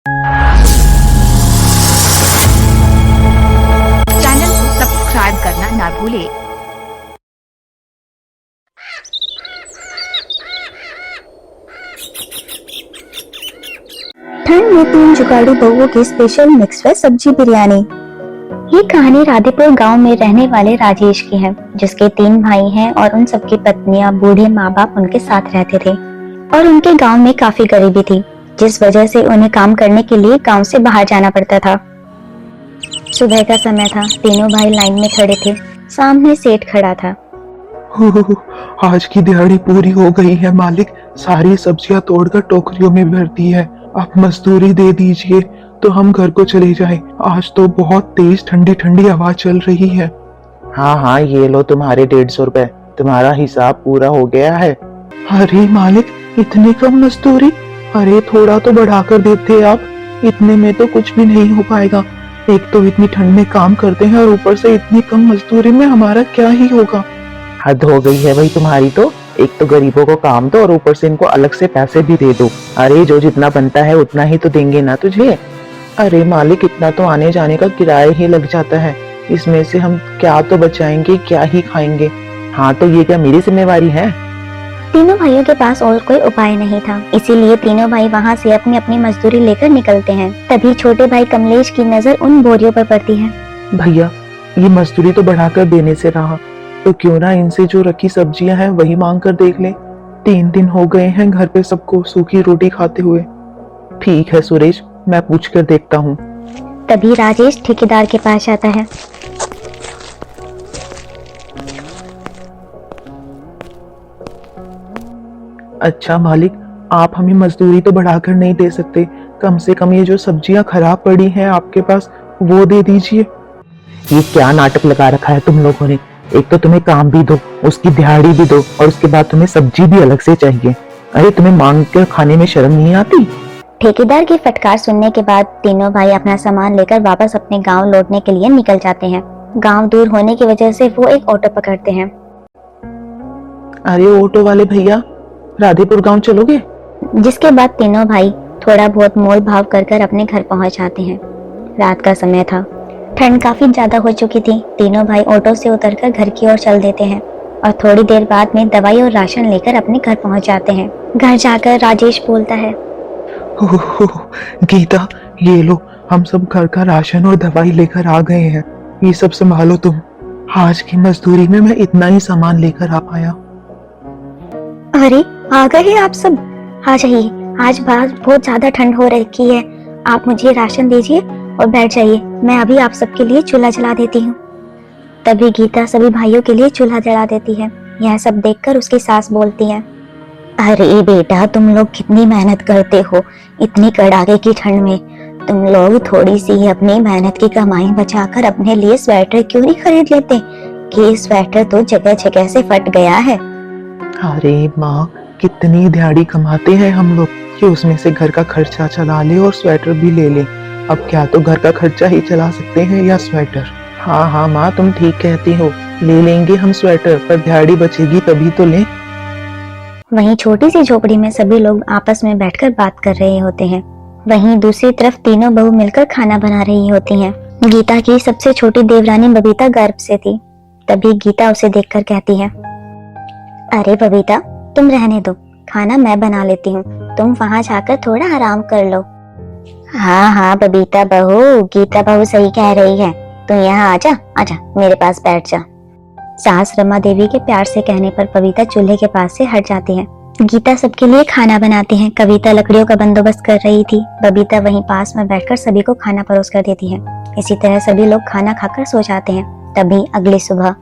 Channel को subscribe करना ना भूलें। ठंड में 3 जुगाड़ू बहुओं की स्पेशल मिक्स वेज सब्जी बिरयानी। ये कहानी राधेपुर गांव में रहने वाले राजेश की है, जिसके 3 भाई हैं और उन सबकी पत्नियां, बूढ़े माँ बाप उनके साथ रहते थे। और उनके गांव में काफी गरीबी थी, जिस वजह से उन्हें काम करने के लिए गांव से बाहर जाना पड़ता था। सुबह का समय था, तीनों भाई लाइन में खड़े थे। सामने सेठ खड़ा था। आज की दिहाड़ी पूरी हो गई है मालिक, सारी सब्जियां तोड़कर टोकरियों में भर दी है। आप मजदूरी दे दीजिए तो हम घर को चले जाएं। आज तो बहुत तेज ठंडी ठंडी हवा चल रही है। हाँ हाँ, ये लो तुम्हारे 150 रुपए, तुम्हारा हिसाब पूरा हो गया है। अरे मालिक, इतनी कम मजदूरी? अरे थोड़ा तो बढ़ाकर देते आप, इतने में तो कुछ भी नहीं हो पाएगा। एक तो इतनी ठंड में काम करते हैं और ऊपर से इतनी कम मजदूरी में हमारा क्या ही होगा। हद हो गई है भाई तुम्हारी तो। एक तो गरीबों को काम दो और ऊपर से इनको अलग से पैसे भी दे दो। अरे जो जितना बनता है उतना ही तो देंगे ना तुझे। अरे मालिक, इतना तो आने जाने का किराया ही लग जाता है, इसमें से हम क्या तो बचाएंगे, क्या ही खाएंगे। हाँ तो ये क्या मेरी जिम्मेवारी है? तीनों भाइयों के पास और कोई उपाय नहीं था, इसीलिए तीनों भाई वहाँ से अपनी अपनी मजदूरी लेकर निकलते हैं। तभी छोटे भाई कमलेश की नजर उन बोरियों पर पड़ती है। भैया, ये मजदूरी तो बढ़ाकर देने से रहा, तो क्यों ना इनसे जो रखी सब्जियां हैं वही मांग कर देख ले। 3 दिन हो गए हैं घर पे सबको सूखी रोटी खाते हुए। ठीक है सुरेश, मैं पूछ कर देखता हूँ। तभी राजेश ठेकेदार के पास आता है। अच्छा मालिक, आप हमें मजदूरी तो बढ़ाकर नहीं दे सकते, कम से कम ये जो सब्जियां खराब पड़ी हैं आपके पास वो दे दीजिए। ये क्या नाटक लगा रखा है तुम लोगों ने? एक तो तुम्हें काम भी दो, उसकी दिहाड़ी भी दो, और उसके बाद तुम्हें सब्जी भी अलग से चाहिए। अरे तुम्हें मांग कर खाने में शर्म नहीं आती? ठेकेदार की फटकार सुनने के बाद तीनों भाई अपना सामान लेकर वापस अपने गांव लौटने के लिए निकल जाते हैं। गांव दूर होने की वजह से वो एक ऑटो पकड़ते हैं। अरे ऑटो वाले भैया, राधेपुर गांव चलोगे? जिसके बाद तीनों भाई थोड़ा बहुत मोल भाव कर कर अपने घर पहुंच जाते हैं। रात का समय था, ठंड काफी ज्यादा हो चुकी थी। तीनों भाई ऑटो से उतरकर घर की ओर चल देते हैं और थोड़ी देर बाद में दवाई और राशन लेकर अपने घर पहुंच जाते हैं। घर जाकर राजेश बोलता है, गीता, ये लो, हम सब घर का राशन और दवाई लेकर आ गए हैं, ये सब संभालो तुम। आज की मजदूरी में मैं इतना ही सामान लेकर आ पाया। अरे आ गए आप सब, आ जाइए, आज बाहर बहुत ज्यादा ठंड हो रखी है। आप मुझे राशन दीजिए और बैठ जाइए, मैं अभी आप सबके लिए चूल्हा जला देती हूँ। तभी गीता सभी भाइयों के लिए चूल्हा जला देती है। यह सब देखकर उसकी सास बोलती है, अरे बेटा, तुम लोग कितनी मेहनत करते हो इतनी कड़ाके की ठंड में। तुम लोग थोड़ी सी अपनी मेहनत की कमाई बचाकर अपने लिए स्वेटर क्यों नहीं खरीद लेते? कि स्वेटर तो जगह जगह से फट गया है। अरे माँ, कितनी दिहाड़ी कमाते हैं हम लोग कि उसमें से घर का खर्चा चला ले और स्वेटर भी ले ले। अब क्या तो घर का खर्चा ही चला सकते हैं या स्वेटर? हाँ हाँ माँ, तुम ठीक कहती हो, ले लेंगे हम स्वेटर, पर दिहाड़ी बचेगी तभी तो लें। वहीं छोटी सी झोपड़ी में सभी लोग आपस में बैठकर बात कर रहे होते हैं। वहीं दूसरी तरफ तीनों बहू मिलकर खाना बना रही होती हैं। गीता की सबसे छोटी देवरानी बबीता गर्भ से थी। तभी गीता उसे देखकर कहती है, अरे बबीता, तुम रहने दो, खाना मैं बना लेती हूँ, तुम वहाँ जाकर थोड़ा आराम कर लो। हाँ हाँ बबीता बहू, गीता बहू सही कह रही है, तू यहाँ आजा, आजा मेरे पास बैठ जा। सास रमा देवी के प्यार से कहने पर बबीता चूल्हे के पास से हट जाती है। गीता सबके लिए खाना बनाती है। कविता लकड़ियों का बंदोबस्त कर रही थी। बबीता वहीं पास में बैठकर सभी को खाना परोस कर देती है। इसी तरह सभी लोग खाना खाकर सो जाते हैं। तभी अगली सुबह,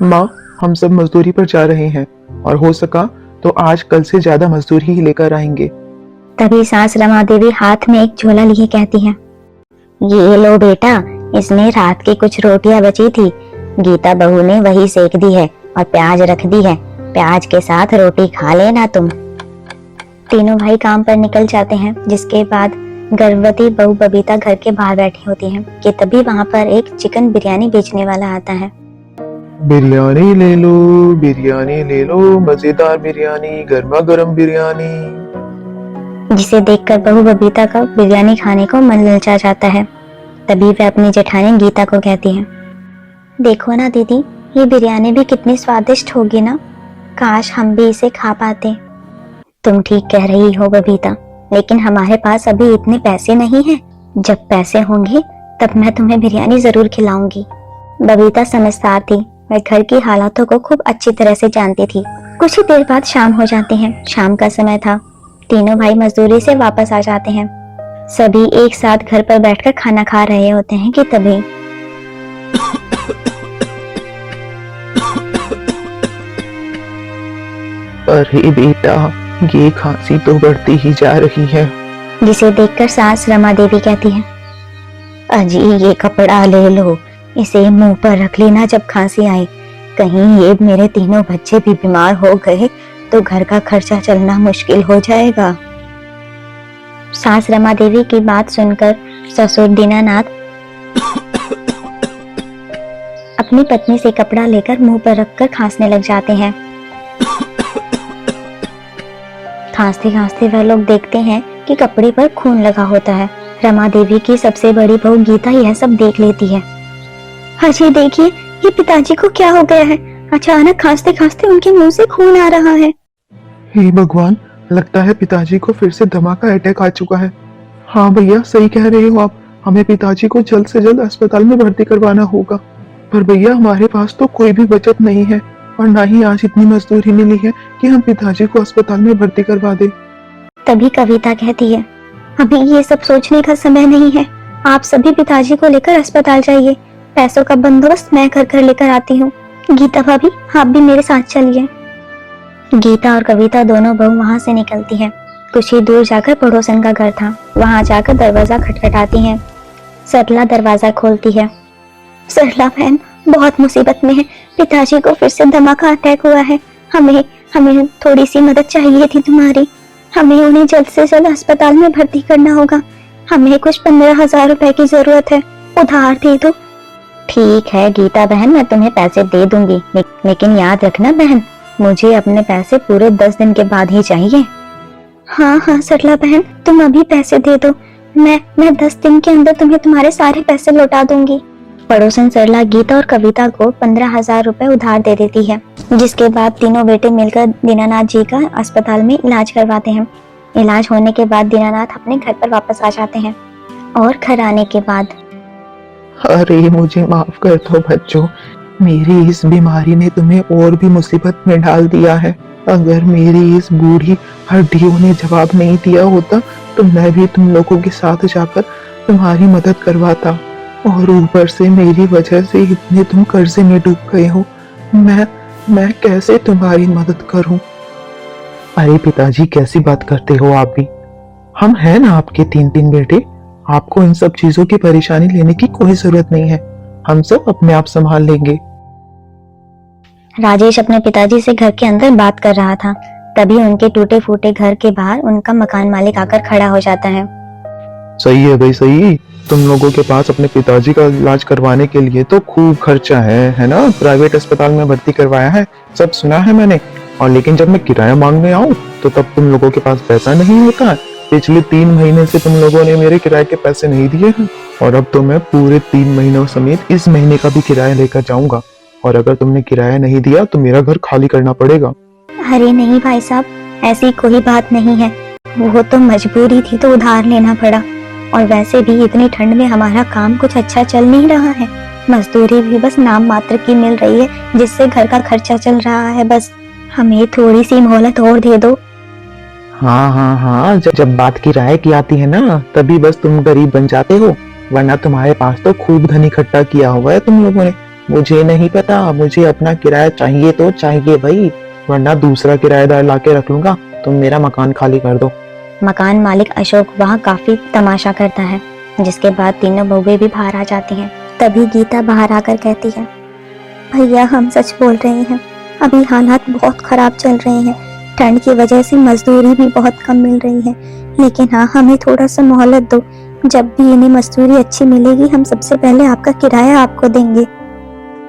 माँ, हम सब मजदूरी पर जा रहे हैं और हो सका तो आज कल से ज्यादा मजदूरी ही लेकर आएंगे। तभी सास रमा देवी हाथ में एक झोला लिए कहती है, ये लो बेटा, इसमें रात की कुछ रोटियां बची थी, गीता बहू ने वही सेक दी है और प्याज रख दी है, प्याज के साथ रोटी खा लेना तुम। तीनों भाई काम पर निकल जाते हैं। जिसके बाद गर्भवती बहू बबीता घर के बाहर बैठी होती है कि तभी वहां पर एक चिकन बिरयानी बेचने वाला आता है। बिरयानी ले लो, बिरयानी ले लो, मजेदार बिरयानी, गर्मा गर्म बिरयानी। जिसे देखकर बहू बबीता का बिरयानी खाने को मन ललचा जाता है। तभी वह अपनी जेठानी गीता को कहती है, देखो ना दीदी, ये बिरयानी भी कितनी स्वादिष्ट होगी ना, काश हम भी इसे खा पाते। तुम ठीक कह रही हो बबीता, लेकिन हमारे पास अभी इतने पैसे नहीं हैं। जब पैसे होंगे तब मैं तुम्हें बिरयानी जरूर खिलाऊंगी। बबीता समझदार थी, वह घर की हालातों को खूब अच्छी तरह से जानती थी। कुछ ही देर बाद शाम हो जाती है। शाम का समय था। तीनों भाई मजदूरी से वापस आ जाते हैं। सभी एक साथ घर पर बैठकर खाना खा रहे होते हैं कि तभी अरे बेटा, ये खांसी तो बढ़ती ही जा रही है। जिसे देखकर सास रमा देवी कहती है, अजी ये कपड़ा ले लो, इसे मुंह पर रख लेना जब खांसी आए। कहीं ये मेरे तीनों बच्चे भी बीमार हो गए तो घर का खर्चा चलना मुश्किल हो जाएगा। सास रमा देवी की बात सुनकर ससुर दीनानाथ अपनी पत्नी से कपड़ा लेकर मुंह पर रखकर खांसने लग जाते हैं। खांसते खांसते वह लोग देखते हैं कि कपड़े पर खून लगा होता है। रमा देवी की सबसे बड़ी बहू गीता यह सब देख लेती है। अजी देखिए, ये पिताजी को क्या हो गया है, अचानक खांसते खांसते उनके मुंह से खून आ रहा है। हे भगवान, लगता है पिताजी को फिर से धमाका अटैक आ चुका है। हाँ भैया, सही कह रहे हो आप, हमें पिताजी को जल्द से जल्द अस्पताल में भर्ती करवाना होगा। पर भैया, हमारे पास तो कोई भी बचत नहीं है और ना ही आज इतनी मजदूरी मिली है कि हम पिताजी को अस्पताल में भर्ती करवा दें। तभी कविता कहती है, अभी ये सब सोचने का समय नहीं है, आप सभी पिताजी को लेकर अस्पताल जाइए। पैसों का बंदोबस्त मैं कर लेकर आती हूँ। गीता भाभी, आप भी मेरे साथ चलिए। गीता और कविता दोनों बहू वहां से निकलती हैं। कुछ ही दूर जाकर पड़ोसन का घर था, वहां जाकर दरवाजा खटखटाती हैं। सरला दरवाजा खोलती है। सरला बहन बहुत मुसीबत में है, पिताजी को फिर से धमाका अटैक हुआ है। हमें थोड़ी सी मदद चाहिए थी तुम्हारी। हमें उन्हें जल्द से जल्द अस्पताल में भर्ती करना होगा। हमें कुछ 15,000 रुपए की जरूरत है, उधार दे दो। ठीक है गीता बहन, मैं तुम्हें पैसे दे दूंगी, लेकिन याद रखना बहन, मुझे अपने पैसे पूरे 10 दिन के बाद ही चाहिए। हाँ सरला बहन, तुम अभी पैसे दे दो, मैं 10 दिन के अंदर तुम्हें तुम्हारे सारे पैसे लौटा दूंगी। पड़ोसन सरला गीता और कविता को 15,000 रुपए उधार दे देती है, जिसके बाद तीनों बेटे मिलकर दीनानाथ जी का अस्पताल में इलाज करवाते हैं। इलाज होने के बाद दीनानाथ अपने घर पर वापस आ जाते हैं और घर आने के बाद, अरे मुझे माफ कर दो बच्चों, मेरी इस बीमारी ने तुम्हें और भी मुसीबत में डाल दिया है। अगर मेरी इस बूढ़ी हड्डियों ने जवाब नहीं दिया होता तो मैं भी तुम लोगों के साथ जाकर तुम्हारी मदद करवाता, और ऊपर से मेरी वजह से इतने तुम कर्जे में डूब गए हो। मैं कैसे तुम्हारी मदद करूं? अरे पिताजी, कैसी बात करते हो आप भी? हम हैं ना आपके 3 बेटे, आपको इन सब चीजों की परेशानी लेने की कोई जरूरत नहीं है, हम सब अपने आप संभाल लेंगे। राजेश अपने पिताजी से घर के अंदर बात कर रहा था। तभी उनके टूटे फूटे घर के बाहर उनका मकान मालिक आकर खड़ा हो जाता है। सही है भाई, सही। तुम लोगों के पास अपने पिताजी का इलाज करवाने के लिए तो खूब खर्चा है ना? प्राइवेट अस्पताल में भर्ती करवाया है, सब सुना है मैंने। और लेकिन जब मैं किराया मांगने आऊं तो तब तुम लोगों के पास पैसा नहीं होता। पिछले 3 महीने से तुम लोगों ने मेरे किराए के पैसे नहीं दिए हैं, और अब तो मैं पूरे 3 महीनों समेत इस महीने का भी किराया लेकर जाऊंगा, और अगर तुमने किराया नहीं दिया तो मेरा घर खाली करना पड़ेगा। अरे नहीं भाई साहब, ऐसी कोई बात नहीं है, वो तो मजबूरी थी तो उधार लेना पड़ा, और वैसे भी इतनी ठंड में हमारा काम कुछ अच्छा चल नहीं रहा है। मजदूरी भी बस नाम मात्र की मिल रही है, जिससे घर का खर्चा चल रहा है। बस हमें थोड़ी सी मोहलत और दे दो। हाँ, जब बात किराए की आती है ना, तभी बस तुम गरीब बन जाते हो, वरना तुम्हारे पास तो खूब धन इकट्ठा किया हुआ है तुम लोगों ने। मुझे नहीं पता, मुझे अपना किराया चाहिए तो चाहिए भाई, वरना दूसरा किराएदार लाके रख लूंगा। तुम मेरा मकान खाली कर दो। मकान मालिक अशोक वहाँ काफी तमाशा करता है, जिसके बाद तीनों बहुएं भी बाहर आ जाती हैं। तभी गीता बाहर आकर कहती है, भैया हम सच बोल रहे हैं, अभी हालात बहुत खराब चल रहे हैं। ठंड की वजह से मजदूरी भी बहुत कम मिल रही है, लेकिन हाँ, हमें थोड़ा सा मोहलत दो। जब भी इन्हें मजदूरी अच्छी मिलेगी, हम सबसे पहले आपका किराया आपको देंगे।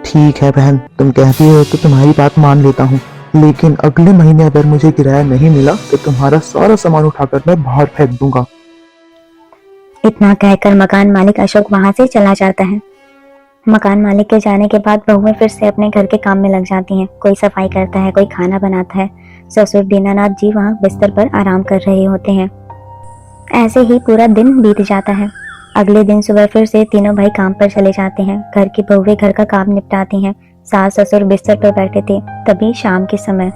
ठीक है बहन, तुम कहती हो तो तुम्हारी बात मान लेता हूँ, लेकिन अगले महीने अगर मुझे किराया नहीं मिला तो तुम्हारा सारा सामान उठाकर मैं बाहर फेंक दूंगा। इतना कहकर मकान मालिक अशोक वहां से चला जाता है। मकान मालिक के जाने के बाद बहुएं फिर से अपने घर के काम में लग जाती हैं। कोई सफाई करता है, कोई खाना बनाता है। ससुर दीनानाथ जी वहां बिस्तर पर आराम कर रहे होते हैं। ऐसे ही पूरा दिन बीत जाता है। अगले दिन सुबह फिर से तीनों भाई काम पर चले जाते हैं। घर की बहुएं घर का काम निपटाती हैं। सास ससुर बिस्तर पर बैठे थे। तभी शाम के समय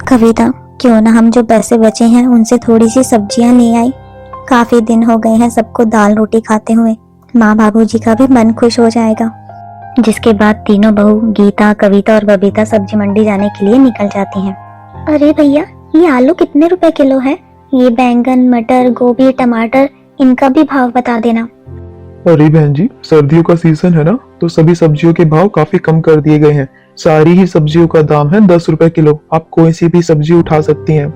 कविता, क्यों ना हम जो पैसे बचे हैं उनसे थोड़ी सी सब्जियां ले आई। काफी दिन हो गए हैं सबको दाल रोटी खाते हुए। माँ बाबूजी का भी मन खुश हो जाएगा। जिसके बाद तीनों बहू गीता, कविता और बबीता सब्जी मंडी जाने के लिए निकल जाती हैं। अरे भैया, ये आलू कितने रुपए किलो है? ये बैंगन, मटर, गोभी, टमाटर, इनका भी भाव बता देना। अरे बहन जी, सर्दियों का सीजन है ना, तो सभी सब्जियों के भाव काफी कम कर दिए गए हैं। सारी ही सब्जियों का दाम है 10 रुपए किलो। आप कोई सी भी सब्जी उठा सकती हैं।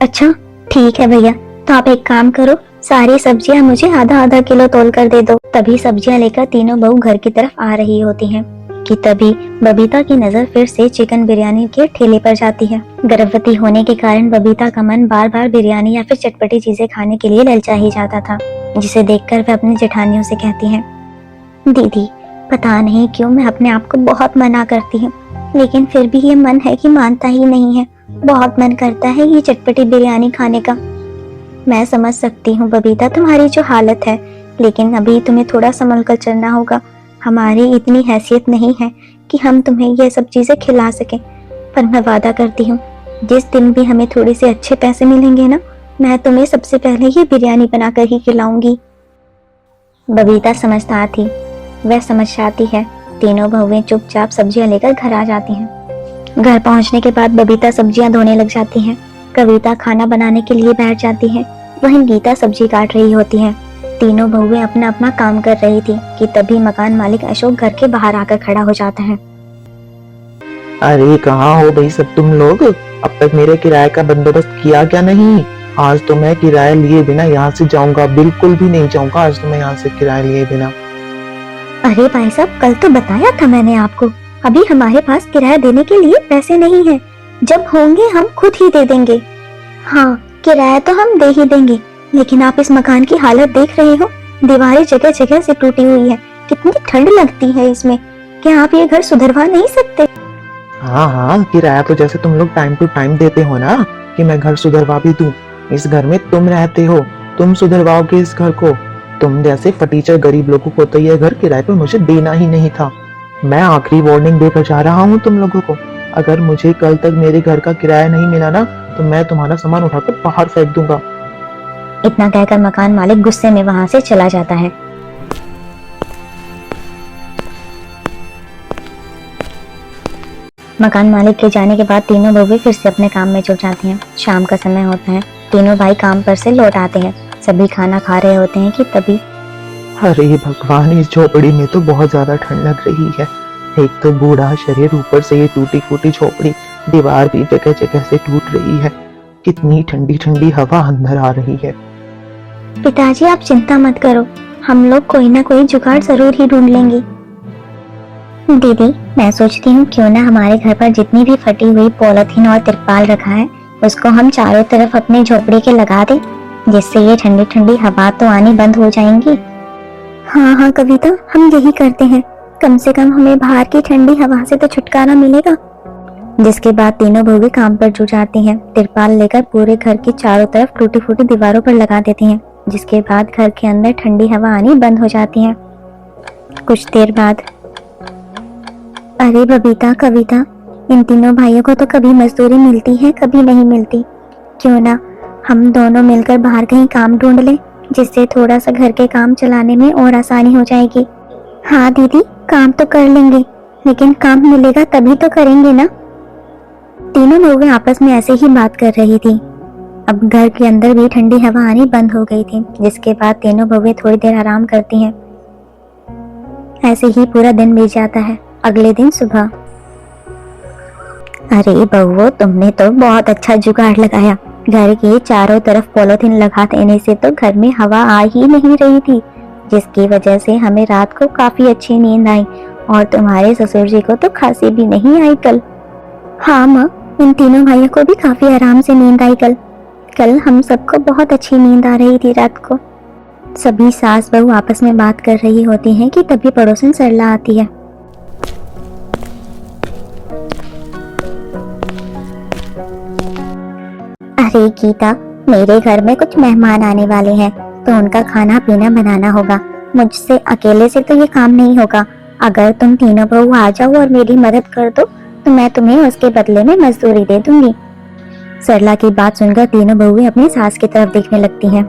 अच्छा ठीक है भैया, तो आप एक काम करो, सारी सब्जियां मुझे आधा आधा किलो तोल कर दे दो। तभी सब्जियां लेकर तीनों बहू घर की तरफ आ रही होती हैं कि तभी बबीता की नजर फिर से चिकन बिरयानी के ठेले पर जाती है। गर्भवती होने के कारण बबीता का मन बार बार बिरयानी या फिर चटपटी चीजें खाने के लिए ललचा ही जाता था, जिसे देखकर वह अपनी जेठानियों से कहती है, दीदी पता नहीं क्यों मैं अपने आप को बहुत मना करती हूँ, लेकिन फिर भी ये मन है कि मानता ही नहीं है। बहुत मन करता है ये चटपटी बिरयानी खाने का। मैं समझ सकती हूँ बबीता तुम्हारी जो हालत है, लेकिन अभी तुम्हें थोड़ा संभल कर चलना होगा। हमारी इतनी हैसियत नहीं है कि हम तुम्हें ये सब चीजें खिला सकें, पर मैं वादा करती हूँ जिस दिन भी हमें थोड़े से अच्छे पैसे मिलेंगे ना, मैं तुम्हें सबसे पहले ये बिरयानी बनाकर ही खिलाऊंगी। बबीता समझदार थी, वह समझ जाती है। तीनों बहुएं चुपचाप सब्जियां लेकर घर आ जाती हैं। घर पहुंचने के बाद बबीता सब्जियां धोने लग जाती है। कविता खाना बनाने के लिए बैठ जाती है। वहीं गीता सब्जी काट रही होती है। तीनों बहुएं अपना अपना काम कर रही थी कि तभी मकान मालिक अशोक घर के बाहर आकर खड़ा हो जाता है। अरे कहाँ हो भाई सब तुम लोग? अब तक मेरे किराए का बंदोबस्त किया क्या नहीं? आज तो मैं किराया लिए बिना यहाँ से जाऊंगा, बिल्कुल भी नहीं जाऊंगा आज तो मैं यहाँ से किराया लिए बिना। अरे भाई साहब, कल तो बताया था मैंने आपको, अभी हमारे पास किराया देने के लिए पैसे नहीं है। जब होंगे हम खुद ही दे देंगे। हाँ, किराया तो हम दे ही देंगे, लेकिन आप इस मकान की हालत देख रहे हो, दीवारें जगह जगह से टूटी हुई है, कितनी ठंड लगती है इसमें। क्या आप ये घर सुधरवा नहीं सकते? हाँ हाँ, किराया तो जैसे तुम लोग टाइम टू टाइम देते हो ना, कि मैं घर सुधरवा भी दूं। इस घर में तुम रहते हो, तुम सुधरवाओगे इस घर को। तुम जैसे फटीचर गरीब लोगों को तो ये घर किराए पर मुझे देना ही नहीं था। मैं आखिरी वार्निंग देकर जा रहा हूँ तुम लोगों को, अगर मुझे कल तक मेरे घर का किराया नहीं मिला ना, तो मैं तुम्हारा सामान उठाकर बाहर फेंक दूंगा। इतना कहकर मकान मालिक गुस्से में वहां से चला जाता है। मकान मालिक के जाने के बाद तीनों बहुएं फिर से अपने काम में जुट जाती हैं। शाम का समय होता है। तीनों भाई काम पर से लौट आते हैं। सभी खाना खा रहे होते हैं कि तभी अरे भगवान, इस झोपड़ी में तो बहुत ज्यादा ठंड लग रही है। एक तो बूढ़ा शरीर, ऊपर से ये टूटी फूटी झोपड़ी, दीवार भी जगह जगह से टूट रही है। कितनी ठंडी ठंडी हवा अंदर आ रही है। पिताजी आप चिंता मत करो, हम लोग कोई ना कोई जुगाड़ जरूर ही ढूंढ लेंगे। दीदी मैं सोचती हूँ क्यों ना हमारे घर पर जितनी भी फटी हुई पॉलिथीन और तिरपाल रखा है, उसको हम चारों तरफ अपने झोपड़ी के लगा दें, जिससे ये ठंडी ठंडी हवा तो आनी बंद हो जाएंगी। हाँ हाँ कविता, हम यही करते हैं, कम से कम हमें बाहर की ठंडी हवा से तो छुटकारा मिलेगा। जिसके बाद तीनों बहुएं काम पर जुट जाती हैं। तिरपाल लेकर पूरे घर की चारों तरफ टूटी फूटी दीवारों पर लगा देती हैं। जिसके बाद घर के अंदर ठंडी हवा आनी बंद हो जाती है। कुछ देर बाद अरे बबीता, कविता, इन तीनों भाइयों को तो कभी मजदूरी मिलती है कभी नहीं मिलती। क्यों ना हम दोनों मिलकर बाहर कहीं काम ढूंढ लें, जिससे थोड़ा सा घर के काम चलाने में और आसानी हो जाएगी। हाँ दीदी, काम तो कर लेंगे, लेकिन काम मिलेगा तभी तो करेंगे ना। तीनों बहुएं आपस में ऐसे ही बात कर रही थी। अब घर के अंदर भी ठंडी हवा आनी बंद हो गई थी। जिसके बाद तीनों बहुएं थोड़ी देर आराम करती हैं। ऐसे ही पूरा दिन बीत जाता है। अगले दिन सुबह अरे बहुओं, तुमने तो बहुत अच्छा जुगाड़ लगाया। घर के चारों तरफ पॉलिथीन लगा देने से तो घर में हवा आ ही नहीं रही थी। जिसकी वजह से हमें रात को काफी अच्छी नींद आई और तुम्हारे ससुर जी को तो खांसी भी नहीं आई कल। हाँ माँ, इन तीनों भाइयों को भी काफी आराम से नींद आई कल। कल हम सबको बहुत अच्छी नींद आ रही थी रात को। सभी सास बहू आपस में बात कर रही होती हैं कि तभी पड़ोसन सरला आती है। अरे गीता, मेरे घर में कुछ मेहमान आने वाले हैं तो उनका खाना पीना बनाना होगा। मुझसे अकेले से तो ये काम नहीं होगा। अगर तुम तीनों बहू आ जाओ और मेरी मदद कर दो तो मैं तुम्हें उसके बदले में मजदूरी दे दूंगी। सरला की बात सुनकर तीनों बहुएं अपनी सास की तरफ देखने लगती हैं।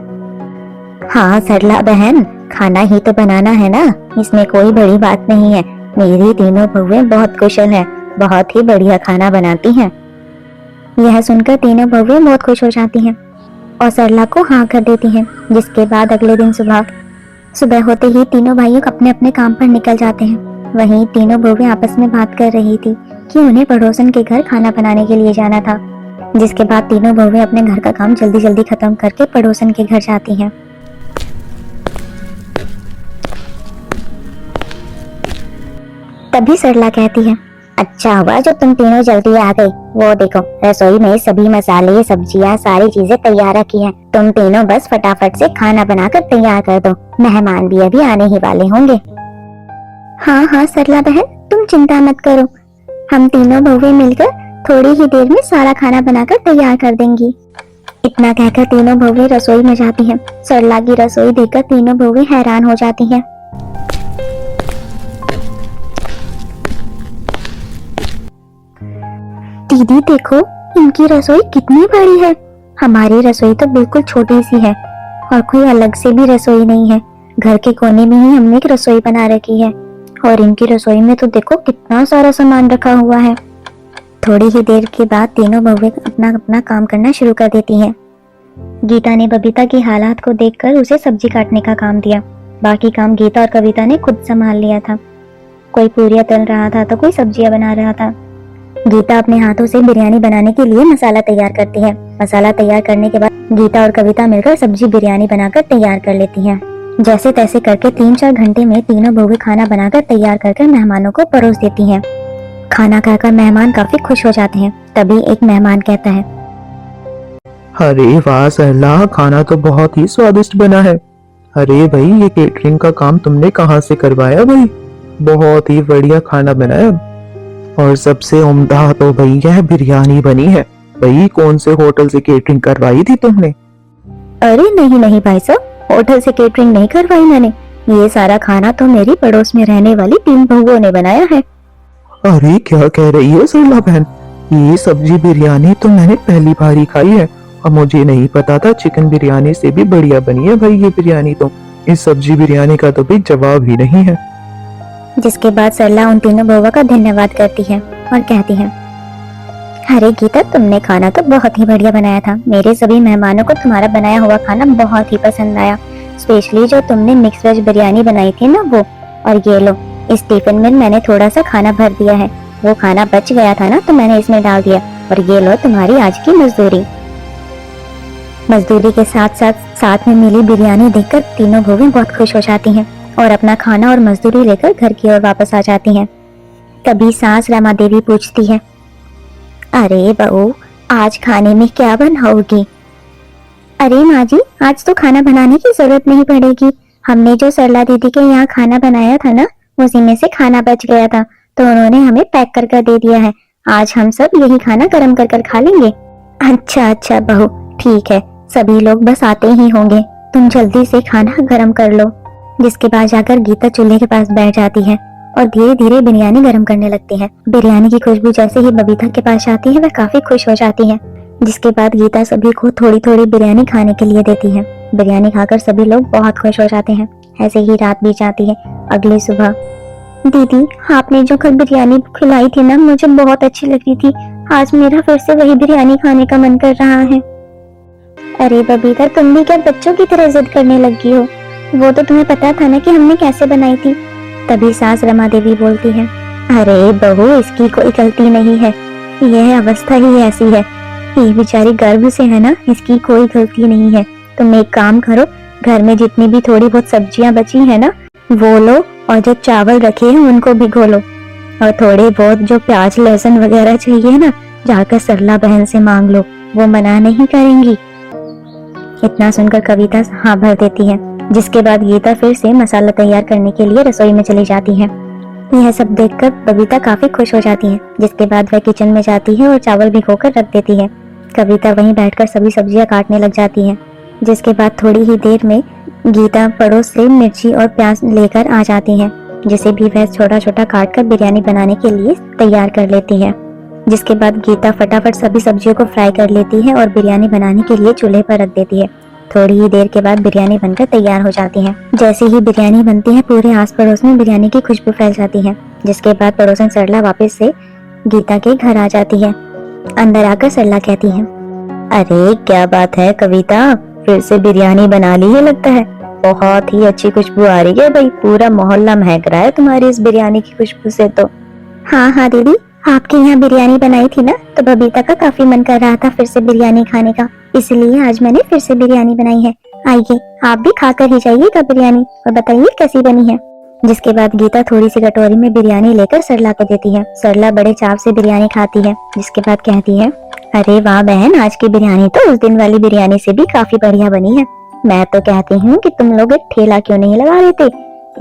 हाँ सरला बहन, खाना ही तो बनाना है ना, इसमें कोई बड़ी बात नहीं है। मेरी तीनों बहुएं बहुत कुशल हैं, बहुत ही बढ़िया खाना बनाती हैं। यह सुनकर तीनों बहुएं बहुत खुश हो जाती हैं और सरला को हाँ कर देती हैं। जिसके बाद अगले दिन सुबह होते ही तीनों भाइयों अपने अपने काम पर निकल जाते हैं। वहीं तीनों बहुएं आपस में बात कर रही थी कि उन्हें पड़ोसन के घर खाना बनाने के लिए जाना था। जिसके बाद तीनों बहुएं अपने घर का काम जल्दी जल्दी खत्म करके पड़ोसन के घर जाती हैं। तभी सरला कहती है, अच्छा हुआ जो तुम तीनों जल्दी आ गई। वो देखो, रसोई में सभी मसाले, सब्जियां, सारी चीजें तैयार रखी हैं। तुम तीनों बस फटाफट से खाना बनाकर तैयार कर दो, मेहमान भी अभी आने ही वाले होंगे। हाँ हाँ सरला बहन, तुम चिंता मत करो, हम तीनों बहुएं मिलकर थोड़ी ही देर में सारा खाना बनाकर तैयार कर देंगी। इतना कहकर तीनों बहुएं रसोई में जाती हैं। सरला की रसोई देखकर तीनों बहुएं हैरान हो जाती हैं। दीदी देखो, इनकी रसोई कितनी बड़ी है। हमारी रसोई तो बिल्कुल छोटी सी है और कोई अलग से भी रसोई नहीं है। घर के कोने में ही हमने एक रसोई बना रखी है और इनकी रसोई में तो देखो कितना सारा सामान रखा हुआ है। थोड़ी ही देर के बाद तीनों बहुएं अपना अपना काम करना शुरू कर देती हैं। गीता ने बबीता की हालात को देखकर उसे सब्जी काटने का काम दिया। बाकी काम गीता और कविता ने खुद संभाल लिया था। कोई पूरियां तल रहा था तो कोई सब्जियां बना रहा था। गीता अपने हाथों से बिरयानी बनाने के लिए मसाला तैयार करती है। मसाला तैयार करने के बाद गीता और कविता मिलकर सब्जी बिरयानी बनाकर तैयार कर लेती हैं। जैसे तैसे करके 3-4 घंटे में तीनों बहुएं खाना बनाकर तैयार करके मेहमानों को परोस देती हैं। खाना खाकर मेहमान काफी खुश हो जाते हैं। तभी एक मेहमान कहता है, अरे वाह सरला, खाना तो बहुत ही स्वादिष्ट बना है। अरे भाई, ये केटरिंग का काम तुमने कहाँ से करवाया भाई? बहुत ही बढ़िया खाना बनाया। और सबसे उम्दा तो भाई यह बिरयानी बनी है। भाई कौन से होटल से केटरिंग करवाई थी तुमने? अरे नहीं नहीं भाई साहब, होटल से केटरिंग नहीं करवाई मैंने। ये सारा खाना तो मेरी पड़ोस में रहने वाली 3 बहुओं ने बनाया है। अरे क्या कह रही हो सरला बहन? ये सब्जी बिरयानी तो मैंने पहली बार ही खाई है और मुझे नहीं पता था चिकन बिरयानी से भी बढ़िया बनी है भाई ये बिरयानी तो। इस सब्जी बिरयानी का तो भी जवाब ही नहीं है। जिसके बाद सरला उन तीनों बहुओं का धन्यवाद करती है और कहती है, अरे गीता, तुमने खाना तो बहुत ही बढ़िया बनाया था। मेरे सभी मेहमानों को तुम्हारा बनाया हुआ खाना बहुत ही पसंद आया। स्पेशली जो तुमने मिक्स वेज बिरयानी बनाई थी ना वो। और ये लो, इस टिफिन में मैंने थोड़ा सा खाना भर दिया है। वो खाना बच गया था ना तो मैंने इसमें डाल दिया। और ये लो तुम्हारी आज की मजदूरी। मजदूरी के साथ में मिली बिरयानी देखकर तीनों बहुएं बहुत खुश हो जाती हैं और अपना खाना और मजदूरी लेकर घर की ओर वापस आ जाती हैं। तभी सास रमा देवी पूछती है, अरे बहू, आज खाने में क्या बनाओगी? अरे माँ जी, आज तो खाना बनाने की जरूरत नहीं पड़ेगी। हमने जो सरला दीदी के यहाँ खाना बनाया था ना, उसी में से खाना बच गया था तो उन्होंने हमें पैक कर दे दिया है। आज हम सब यही खाना गर्म कर खा लेंगे। अच्छा बहू, ठीक है, सभी लोग बस आते ही होंगे, तुम जल्दी से खाना गर्म कर लो। जिसके बाद जाकर गीता चूल्हे के पास बैठ जाती है और धीरे धीरे बिरयानी गर्म करने लगती है। बिरयानी की खुशबू जैसे ही बबीता के पास आती है वह काफी खुश हो जाती है। जिसके बाद गीता सभी को थोड़ी थोड़ी बिरयानी खाने के लिए देती है। बिरयानी खाकर सभी लोग बहुत खुश हो जाते हैं। ऐसे ही रात बीत जाती है। अगली सुबह, दीदी आपने जो कल बिरयानी खिलाई थी ना, मुझे बहुत अच्छी लगी थी। आज मेरा फिर से वही बिरयानी खाने का मन कर रहा है। अरे बबीता, तुम भी क्या बच्चों की तरह जिद करने लगी हो? वो तो तुम्हें पता था ना कि हमने कैसे बनाई थी। तभी सास रमा देवी बोलती है, अरे बहू, इसकी कोई गलती नहीं है, यह अवस्था ही ऐसी है। ये बेचारी गर्भ से है ना, इसकी कोई गलती नहीं है। तुम एक काम करो, घर में जितनी भी थोड़ी बहुत सब्जियां बची है ना वो लो, और जो चावल रखे हैं उनको भिगो लो, और थोड़े बहुत जो प्याज लहसुन वगैरह चाहिए ना जाकर सरला बहन से मांग लो, वो मना नहीं करेंगी। इतना सुनकर कविता हाँ भर देती है, जिसके बाद गीता फिर से मसाला तैयार करने के लिए रसोई में चली जाती है। यह सब देखकर बबीता काफी खुश हो जाती है, जिसके बाद वह किचन में जाती है और चावल भिगोकर रख देती है। कविता वहीं बैठकर सभी सब्जियां काटने लग जाती है, जिसके बाद थोड़ी ही देर में गीता पड़ोस से मिर्ची और प्याज लेकर आ जाती है, जिसे भी वह छोटा छोटा काट कर बिरयानी बनाने के लिए तैयार कर लेती है। जिसके बाद गीता फटाफट सभी सब्जियों को फ्राई कर लेती है और बिरयानी बनाने के लिए चूल्हे पर रख देती है। थोड़ी ही देर के बाद बिरयानी बनकर तैयार हो जाती है। जैसे ही बिरयानी बनती है पूरे आस पड़ोस में बिरयानी की खुशबू फैल जाती है। जिसके बाद पड़ोसन सरला वापस से गीता के घर आ जाती है। अंदर आकर सरला कहती है, अरे क्या बात है कविता, फिर से बिरयानी बना ली है लगता है। बहुत ही अच्छी खुशबू आ रही है भाई, पूरा मोहल्ला महक रहा है तुम्हारी इस बिरयानी की खुशबू से तो। हाँ दीदी, आपके यहाँ बिरयानी बनाई थी ना, तो बबीता का काफी मन कर रहा था फिर से बिरयानी खाने का, इसलिए आज मैंने फिर से बिरयानी बनाई है। आइए आप भी खाकर ही जाइएगा बिरयानी और बताइए कैसी बनी है। जिसके बाद गीता थोड़ी सी कटोरी में बिरयानी लेकर सरला को देती है। सरला बड़े चाव से बिरयानी खाती है, जिसके बाद कहती है, अरे वाह बहन, आज की बिरयानी तो उस दिन वाली बिरयानी से भी काफी बढ़िया बनी है। मैं तो कहती हूँ कि तुम लोग एक ठेला क्यों नहीं लगा लेते,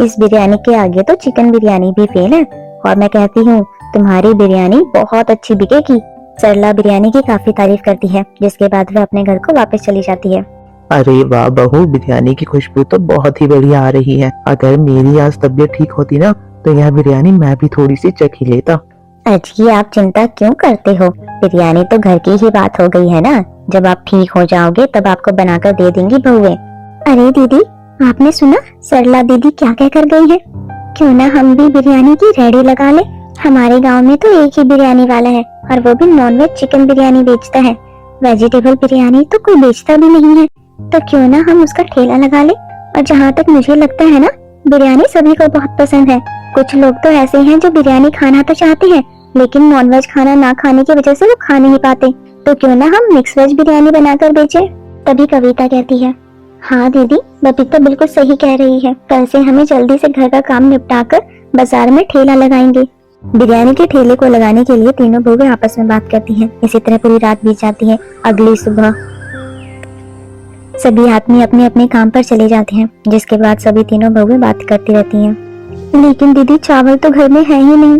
इस बिरयानी के आगे तो चिकन बिरयानी भी फेल है, और मैं कहती हूँ तुम्हारी बिरयानी बहुत अच्छी बिकेगी। सरला बिरयानी की काफी तारीफ करती है, जिसके बाद वह अपने घर को वापस चली जाती है। अरे वाह बहू, बिरयानी की खुशबू तो बहुत ही बढ़िया आ रही है। अगर मेरी आज तबीयत ठीक होती ना तो यह बिरयानी मैं भी थोड़ी सी चख ही लेता। अजी आप चिंता क्यों करते हो, बिरयानी तो घर की ही बात हो गई है ना, जब आप ठीक हो जाओगे तब आपको बनाकर दे देंगी बहुएं। अरे दीदी, आपने सुना सरला दीदी क्या कह कर गई है, क्यों ना हम भी बिरयानी की रेडी लगा ले। हमारे गांव में तो एक ही बिरयानी वाला है और वो भी नॉनवेज चिकन बिरयानी बेचता है, वेजिटेबल बिरयानी तो कोई बेचता भी नहीं है, तो क्यों ना हम उसका ठेला लगा ले। और जहाँ तक मुझे लगता है ना, बिरयानी सभी को बहुत पसंद है। कुछ लोग तो ऐसे हैं जो बिरयानी खाना तो चाहते हैं लेकिन नॉनवेज खाना ना खाने की वजह से वो खा नहीं पाते, तो क्यों ना हम मिक्स वेज बिरयानी बनाकर बेचें। तभी कविता कहती है, हाँ दीदी बबीता बिल्कुल सही कह रही है, कल से हमें जल्दी से घर का काम निपटाकर बाजार में ठेला लगाएंगे। बिरयानी के ठेले को लगाने के लिए तीनों बहुएं आपस में बात करती हैं। इसी तरह पूरी रात बीत जाती है। अगली सुबह सभी आदमी अपने अपने काम पर चले जाते हैं, जिसके बाद सभी तीनों बहुएं बात करती रहती हैं। लेकिन दीदी चावल तो घर में है ही नहीं।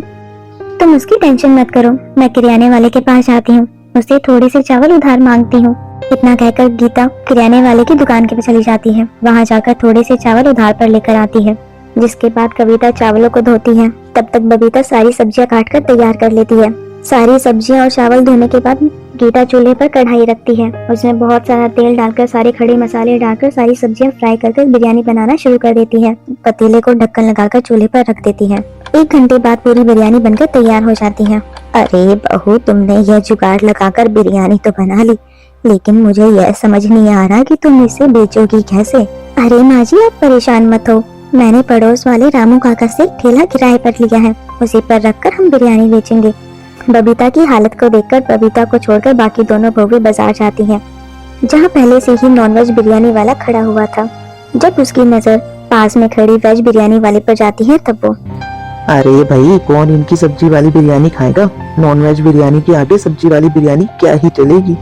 तुम उसकी टेंशन मत करो, मैं किराने वाले के पास जाती हूँ, उससे थोड़ी सी चावल उधार मांगती हूँ। इतना कहकर गीता किराने वाले की दुकान के पास चली जाती है। वहाँ जाकर थोड़े से चावल उधार पर लेकर आती है। जिसके बाद कविता चावलों को धोती है। तब तक बबीता सारी सब्जियां काटकर तैयार कर लेती है। सारी सब्जियां और चावल धोने के बाद गीता चूल्हे पर कढ़ाई रखती है, उसमें बहुत सारा तेल डालकर सारे खड़े मसाले डालकर सारी सब्जियां फ्राई करके बिरयानी बनाना शुरू कर देती है। पतीले को ढक्कन लगाकर चूल्हे पर रख देती है। 1 घंटे बाद पूरी बिरयानी बनकर तैयार हो जाती है। अरे बहू, तुमने यह जुगाड़ लगाकर बिरयानी तो बना ली, लेकिन मुझे यह समझ नहीं आ रहा कि तुम इसे बेचोगी कैसे। अरे माँ जी, आप परेशान मत हो, मैंने पड़ोस वाले रामू काका से ठेला किराए पर लिया है, उसी पर रखकर हम बिरयानी बेचेंगे। बबीता की हालत को देखकर बबीता को छोड़कर बाकी दोनों बहुएं बाजार जाती हैं, जहां पहले से ही नॉनवेज बिरयानी वाला खड़ा हुआ था। जब उसकी नजर पास में खड़ी वेज बिरयानी वाले पर जाती है तब वो, अरे भाई, कौन इनकी सब्जी वाली बिरयानी खाएगा? नॉनवेज बिरयानी के आगे सब्जी वाली बिरयानी क्या ही चलेगी।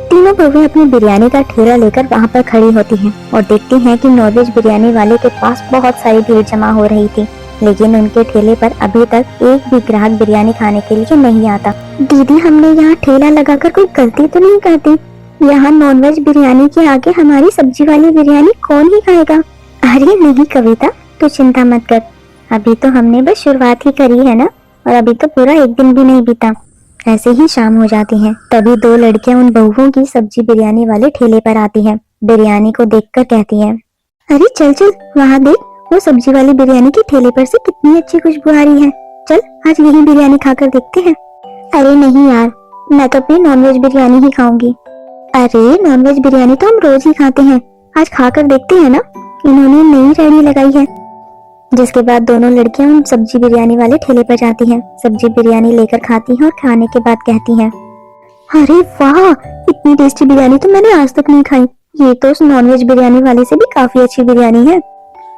तीनों बहुएं अपनी बिरयानी का ठेला लेकर वहां पर खड़ी होती हैं और देखती हैं कि नॉनवेज बिरयानी वाले के पास बहुत सारी भीड़ जमा हो रही थी, लेकिन उनके ठेले पर अभी तक एक भी ग्राहक बिरयानी खाने के लिए नहीं आता। दीदी, हमने यहाँ ठेला लगाकर कोई गलती तो नहीं करती? यहाँ नॉनवेज बिरयानी के आगे हमारी सब्जी वाली बिरयानी कौन ही खाएगा? अरे नहीं कविता, तू चिंता मत कर, अभी तो हमने बस शुरुआत ही करी है ना, और अभी तो पूरा 1 दिन भी नहीं बीता। ऐसे ही शाम हो जाती है। तभी 2 लड़कियां उन बहुओं की सब्जी बिरयानी वाले ठेले पर आती हैं। बिरयानी को देखकर कहती हैं, अरे चल चल, वहाँ देख, वो सब्जी वाली बिरयानी के ठेले पर से कितनी अच्छी खुशबू आ रही है, चल आज यही बिरयानी खाकर देखते हैं। अरे नहीं यार, मैं तो अपनी नॉनवेज बिरयानी ही खाऊंगी। अरे नॉनवेज बिरयानी तो हम रोज ही खाते हैं, आज खाकर देखते हैं ना, इन्होंने नई रेडी लगाई है। जिसके बाद दोनों लड़कियां उन सब्जी बिरयानी वाले ठेले पर जाती हैं। सब्जी बिरयानी लेकर खाती हैं और खाने के बाद कहती हैं, अरे वाह, इतनी टेस्टी बिरयानी तो मैंने आज तक नहीं खाई, ये तो उस नॉनवेज बिरयानी वाले से भी काफी अच्छी बिरयानी है।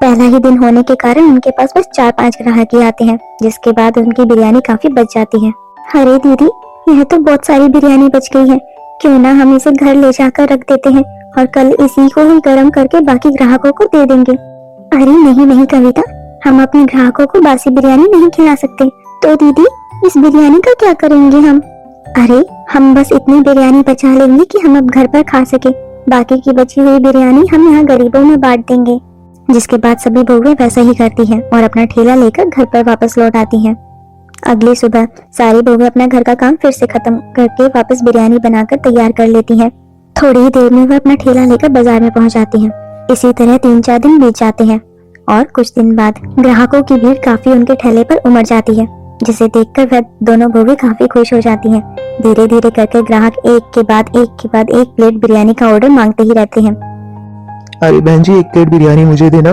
पहला ही दिन होने के कारण उनके पास बस 4-5 ग्राहक ही आते हैं, जिसके बाद उनकी बिरयानी काफी बच जाती है। अरे दीदी, यह तो बहुत सारी बिरयानी बच गई है, क्यों ना हम इसे घर ले जाकर रख देते हैं और कल इसी को ही गर्म करके बाकी ग्राहकों को दे देंगे। अरे नहीं नहीं कविता, हम अपने ग्राहकों को बासी बिरयानी नहीं खिला सकते। तो दीदी, इस बिरयानी का क्या करेंगे हम? अरे हम बस इतनी बिरयानी बचा लेंगे कि हम अब घर पर खा सके, बाकी की बची हुई बिरयानी हम यहाँ गरीबों में बांट देंगे। जिसके बाद सभी बहुएं वैसा ही करती हैं और अपना ठेला लेकर घर पर वापस लौट आती हैं। अगली सुबह सारी बहुएं अपना घर का काम फिर से खत्म करके वापस बिरयानी बनाकर तैयार कर लेती हैं। थोड़ी ही देर में वह अपना ठेला लेकर बाजार में पहुंच जाती हैं। इसी तरह 3-4 दिन बीत जाते हैं और कुछ दिन बाद ग्राहकों की भीड़ काफी उनके ठेले पर उमड़ जाती है, जिसे देखकर वह दोनों बहुएं काफी खुश हो जाती हैं। धीरे धीरे करके ग्राहक एक के बाद एक प्लेट बिरयानी का ऑर्डर मांगते ही रहते हैं। अरे बहन जी, एक प्लेट बिरयानी मुझे देना।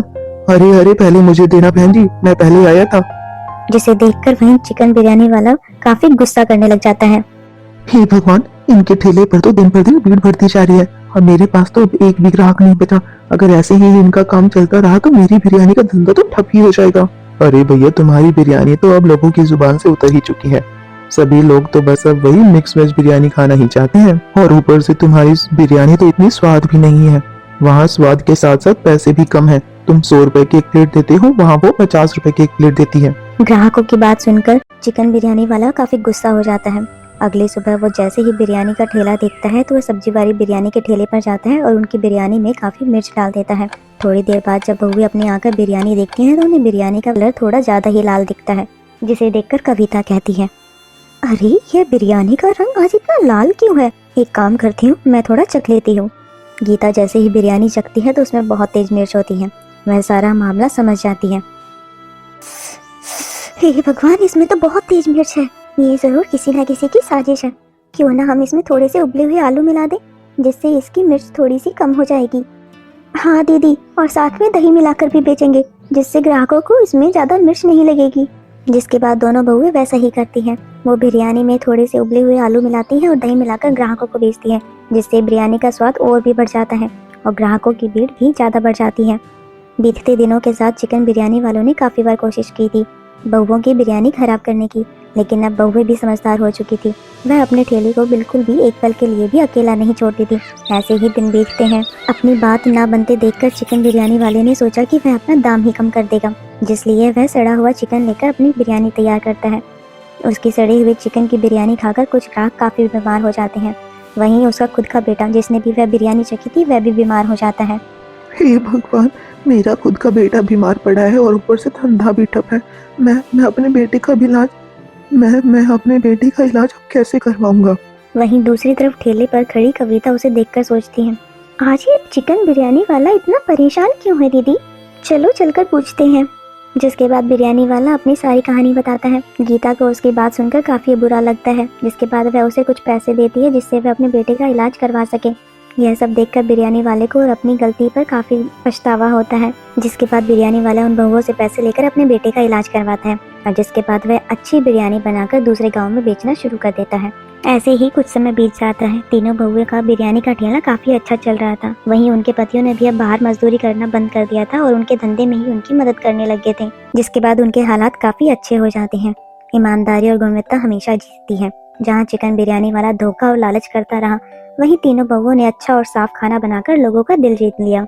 अरे अरे, पहले मुझे देना बहन जी, मैं पहले आया था। जिसे देखकर वहीं चिकन बिरयानी वाला काफी गुस्सा करने लग जाता है। हे भगवान, इनके ठेले पर तो दिन पर दिन भीड़ बढ़ती जा रही है और मेरे पास तो एक भी ग्राहक नहीं बचा। अगर ऐसे ही इनका काम चलता रहा तो मेरी बिरयानी का धंधा तो ठप ही हो जाएगा। अरे भैया, तुम्हारी बिरयानी तो अब लोगों की जुबान से उतर ही चुकी है। सभी लोग तो बस अब वही मिक्स वेज बिरयानी खाना ही चाहते हैं और ऊपर से तुम्हारी बिरयानी तो इतनी स्वाद भी नहीं है। वहाँ स्वाद के साथ साथ पैसे भी कम है। तुम 100 रुपए की एक प्लेट देते हो, वहाँ वो 50 रुपए की एक प्लेट देती है। ग्राहकों की बात सुनकर चिकन बिरयानी वाला काफी गुस्सा हो जाता है। अगली सुबह वो जैसे ही बिरयानी का ठेला देखता है तो वह सब्जी वाली बिरयानी के ठेले पर जाता है और उनकी बिरयानी में काफी मिर्च डाल देता है। थोड़ी देर बाद जब बहुएं अपनी आकर बिरयानी देखती हैं तो उन्हें बिरयानी का कलर थोड़ा ज्यादा ही लाल दिखता है, जिसे देखकर कविता कहती है, अरे यह बिरयानी का रंग आज इतना लाल क्यों है? एक काम करती हूँ, मैं थोड़ा चख लेती हूँ। गीता जैसे ही बिरयानी चखती है तो उसमें बहुत तेज मिर्च होती है। वह सारा मामला समझ जाती है। हे भगवान, इसमें तो बहुत तेज मिर्च है। ये जरूर किसी न किसी की साजिश है। क्यों ना हम इसमें थोड़े से उबले हुए आलू मिला दें, जिससे इसकी मिर्च थोड़ी सी कम हो जाएगी। हाँ दीदी, और साथ में दही मिलाकर भी बेचेंगे, जिससे ग्राहकों को इसमें ज्यादा मिर्च नहीं लगेगी। जिसके बाद दोनों बहुएं वैसा ही करती हैं। वो बिरयानी में थोड़े से उबले हुए आलू मिलाती हैं और दही मिलाकर ग्राहकों को बेचती हैं, जिससे बिरयानी का स्वाद और भी बढ़ जाता है और ग्राहकों की भीड़ भी ज्यादा बढ़ जाती है। बीतते दिनों के साथ चिकन बिरयानी वालों ने काफी बार कोशिश की थी बहुओं की बिरयानी खराब करने की, लेकिन अब बहुएं भी समझदार हो चुकी थी। वह अपने ठेले को बिल्कुल भी एक पल के लिए भी अकेला नहीं छोड़ती थी। ऐसे ही दिन बीतते हैं। अपनी बात ना बनते देखकर चिकन बिरयानी वाले ने सोचा कि वह अपना दाम ही कम कर देगा, जिसलिए वह सड़ा हुआ चिकन लेकर अपनी बिरयानी तैयार करता है। उसकी सड़ी हुई चिकन की बिरयानी खाकर कुछ ग्राहक काफी बीमार हो जाते हैं। वहीं उसका खुद का बेटा, जिसने भी वह बिरयानी चखी थी, वह भी बीमार हो जाता है। हे भगवान, मेरा खुद का बेटा बीमार पड़ा है और ऊपर से धंधा भी ठप है। मैं अपने बेटे का इलाज मैं अपने बेटे का इलाज अब कैसे करवाऊंगा? वहीं दूसरी तरफ ठेले पर खड़ी कविता उसे देखकर सोचती है, आज ये चिकन बिरयानी वाला इतना परेशान क्यों है दीदी? चलो चलकर पूछते हैं। जिसके बाद बिरयानी वाला अपनी सारी कहानी बताता है। गीता को उसकी बात सुनकर काफी बुरा लगता है, जिसके बाद वह उसे कुछ पैसे देती है जिससे वह अपने बेटे का इलाज करवा सके। यह सब देखकर बिरयानी वाले को और अपनी गलती पर काफी पछतावा होता है। जिसके बाद बिरयानी वाला उन बहुओं से पैसे लेकर अपने बेटे का इलाज करवाता है और जिसके बाद वह अच्छी बिरयानी बनाकर दूसरे गांव में बेचना शुरू कर देता है। ऐसे ही कुछ समय बीत जाता है। तीनों बहुओं का बिरयानी का ठेला काफी अच्छा चल रहा था। वहीं उनके पतियों ने भी अब बाहर मजदूरी करना बंद कर दिया था और उनके धंधे में ही उनकी मदद करने लगे थे। जिसके बाद उनके हालात काफी अच्छे हो जाते हैं। ईमानदारी और गुणवत्ता हमेशा जीतती है। जहाँ चिकन बिरयानी वाला धोखा और लालच करता रहा, वहीं तीनों बहुओं ने अच्छा और साफ खाना बनाकर लोगों का दिल जीत लिया।